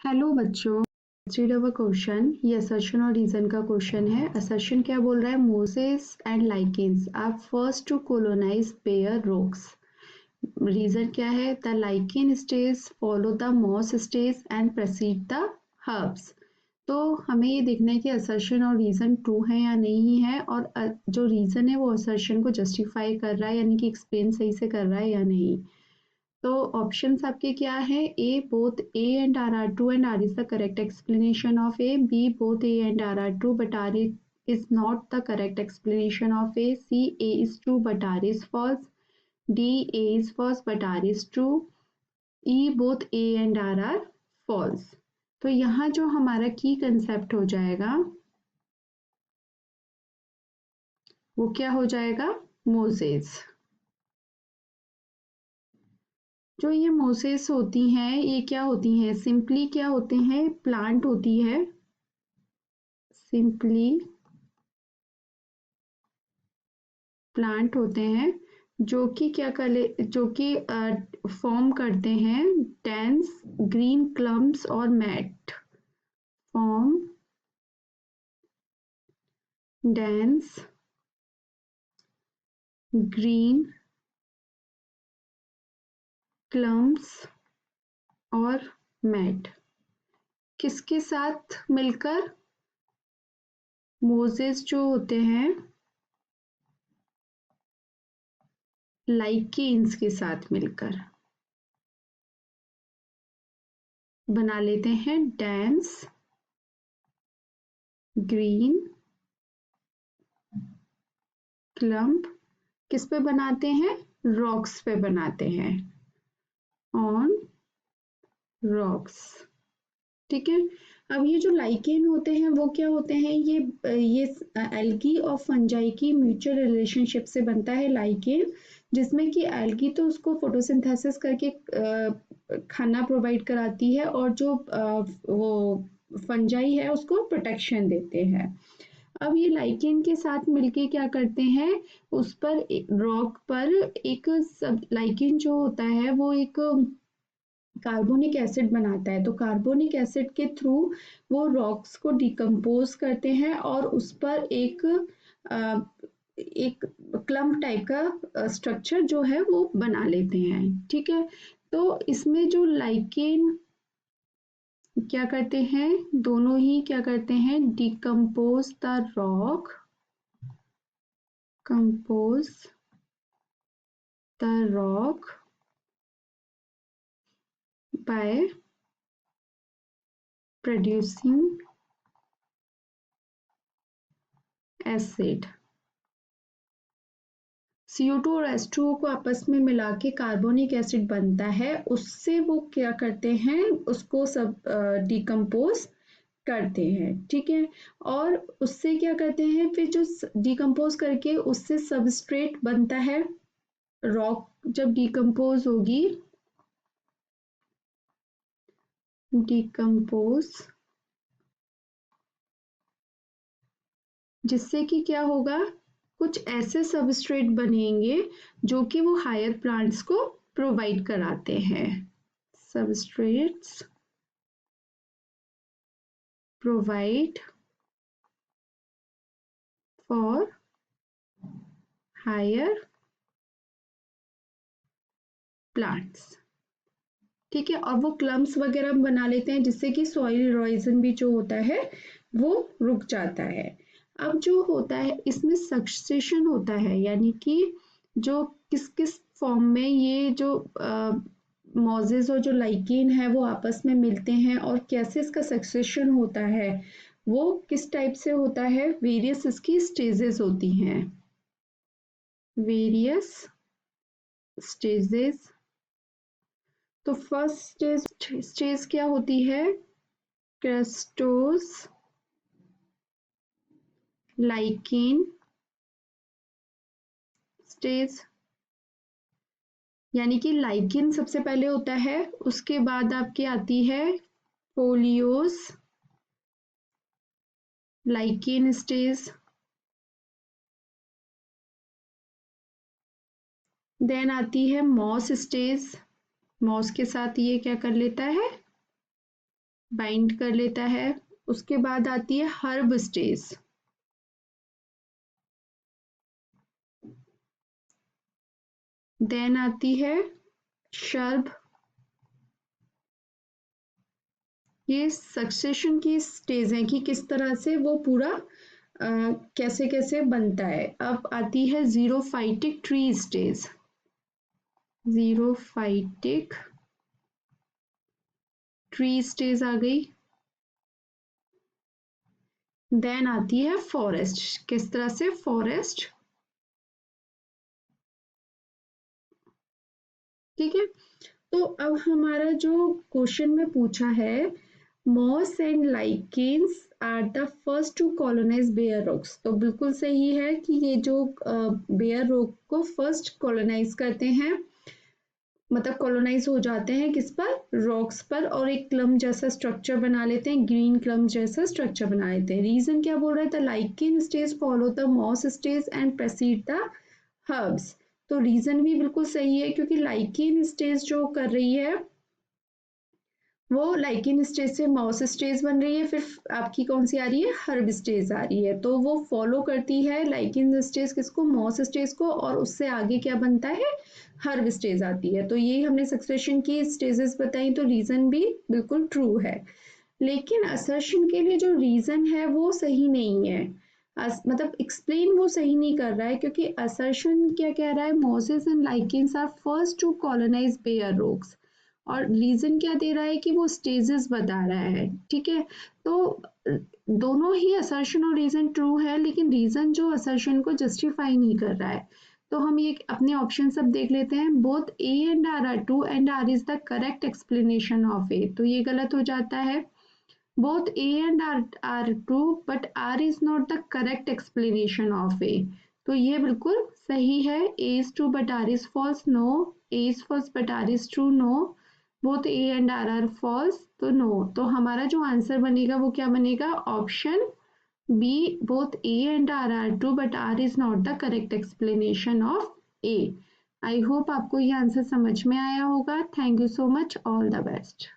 Hello बच्चों, read our question. ये assertion और रीजन का क्वेश्चन है। असर्शन क्या बोल रहा है? Mosses and lichens are first to colonise bare rocks. Reason क्या है? The lichen stage follow the moss stage and precede the herbs. तो हमें ये देखना है कि असर्शन और रीजन ट्रू है या नहीं है, और जो रीजन है वो असर्शन को जस्टिफाई कर रहा है, यानी कि एक्सप्लेन सही से कर रहा है या नहीं। तो ऑप्शंस आपके क्या है? A both A and R are true and R is the correct explanation of A. B both A and R true but R is not the correct explanation of A. C, A is true but R is false. D, A is false but R is true. E, both A and R are false. तो यहाँ जो हमारा की concept हो जाएगा वो क्या हो जाएगा? मोजेस। जो ये मोसेस होती हैं ये क्या होती हैं? सिंपली क्या होते हैं? प्लांट होती है। सिंपली प्लांट होते हैं जो कि क्या कर ले जो कि फॉर्म करते हैं डेंस ग्रीन क्लम्प्स और mat. Form dense green clumps और मैट। किसके साथ मिलकर? मोजेस जो होते हैं लाइकेन्स के साथ मिलकर बना लेते हैं डेंस ग्रीन क्लम्प। किस पे बनाते हैं? रॉक्स पे बनाते हैं, ऑन रॉक्स। ठीक है। अब ये जो लाइकेन होते हैं वो क्या होते हैं? ये एल्गी और फंजाई की म्यूचुअल रिलेशनशिप से बनता है लाइकेन, जिसमें कि एल्गी तो उसको फोटोसिंथेसिस करके खाना प्रोवाइड कराती है, और जो वो फंजाई है उसको प्रोटेक्शन देते हैं। अब ये लाइकेन के साथ मिलके क्या करते हैं? उस पर रॉक पर एक सब लाइकेन जो होता है वो एक कार्बोनिक एसिड बनाता है। तो कार्बोनिक एसिड के थ्रू वो रॉक्स को डिकम्पोज करते हैं और उस पर एक क्लम्प टाइप का स्ट्रक्चर जो है वो बना लेते हैं। ठीक है। तो इसमें जो लाइकेन क्या करते हैं? दोनों ही क्या करते हैं? Decompose the rock, compose the rock by producing acid। CO2 और H2O को आपस में मिला के कार्बोनिक एसिड बनता है, उससे वो क्या करते हैं? उसको सब डिकम्पोज करते हैं। ठीक है। और उससे क्या करते हैं? फिर जो डिकम्पोज करके उससे सबस्ट्रेट बनता है। रॉक जब डिकम्पोज होगी, डिकम्पोज, जिससे कि क्या होगा? कुछ ऐसे सबस्ट्रेट बनेंगे जो कि वो हायर प्लांट्स को प्रोवाइड कराते हैं। Substrates provide for higher plants. ठीक है। और वो क्लम्प्स वगैरह हम बना लेते हैं जिससे कि सॉइल इरोजन भी जो होता है वो रुक जाता है। अब जो होता है इसमें सक्सेशन होता है, यानी कि जो किस किस फॉर्म में ये जो मॉजेस और जो लाइकेन है वो आपस में मिलते हैं, और कैसे इसका सक्सेशन होता है वो किस टाइप से होता है। वेरियस इसकी स्टेजेस होती हैं। Various stages. तो फर्स्ट स्टेज क्या होती है? क्रेस्टोस लाइकेन स्टेज, यानी कि लाइकेन सबसे पहले होता है, उसके बाद आपकी आती है फोलियोस लाइकेन स्टेज, देन आती है मॉस स्टेज। मॉस के साथ ये क्या कर लेता है? बाइंड कर लेता है। उसके बाद आती है हर्ब स्टेज, देन आती है शर्ब। ये सक्सेशन की स्टेज है कि किस तरह से वो पूरा कैसे कैसे बनता है। अब आती है xerophytic tree stage, xerophytic tree stage आ गई। देन आती है फॉरेस्ट, किस तरह से फॉरेस्ट, ठीक है। तो अब हमारा जो क्वेश्चन में पूछा है, moss and lichens are the first to colonise bare rocks, तो बिल्कुल सही है कि ये जो बेयर रॉक को फर्स्ट कॉलोनाइज करते हैं, मतलब कॉलोनाइज हो जाते हैं किस पर, रॉक्स पर, और एक क्लम जैसा स्ट्रक्चर बना लेते हैं, ग्रीन क्लम जैसा स्ट्रक्चर बना लेते हैं। रीजन क्या बोल रहा है, the lichen stage follow the moss stage and precede the herbs. तो रीजन भी बिल्कुल सही है, क्योंकि लाइकेन स्टेज जो कर रही है वो लाइकेन स्टेज से मॉस स्टेज बन रही है, फिर आपकी कौन सी आ रही है, हर्ब स्टेज आ रही है। तो वो फॉलो करती है लाइकेन स्टेज किसको, मॉस स्टेज को, और उससे आगे क्या बनता है, हर्ब स्टेज आती है। तो ये हमने सक्सेशन की स्टेजेस बताई, तो रीजन भी बिल्कुल ट्रू है। लेकिन असर्शन के लिए जो रीजन है वो सही नहीं है, मतलब एक्सप्लेन वो सही नहीं कर रहा है, क्योंकि असर्शन क्या कह रहा है, mosses and lichens are first to colonise bare rocks, और रीजन क्या दे रहा है कि वो स्टेजेस बता रहा है, ठीक है। तो दोनों ही असर्शन और रीजन ट्रू है, लेकिन रीजन जो असर्शन को जस्टिफाई नहीं कर रहा है। तो हम ये अपने ऑप्शन सब देख लेते हैं, both A and R are true and R is the correct explanation of A, तो ये गलत हो जाता है। Both A and R are true, but R is not the correct explanation of A. तो ये बिल्कुल सही है। A is true but R is false. No. A is false but R is true. No. Both A and R are false. तो no. तो हमारा जो answer बनेगा वो क्या बनेगा, option B. Both A and R are true but R is not the correct explanation of A. I hope आपको ये आंसर समझ में आया होगा। Thank you so much, all the best.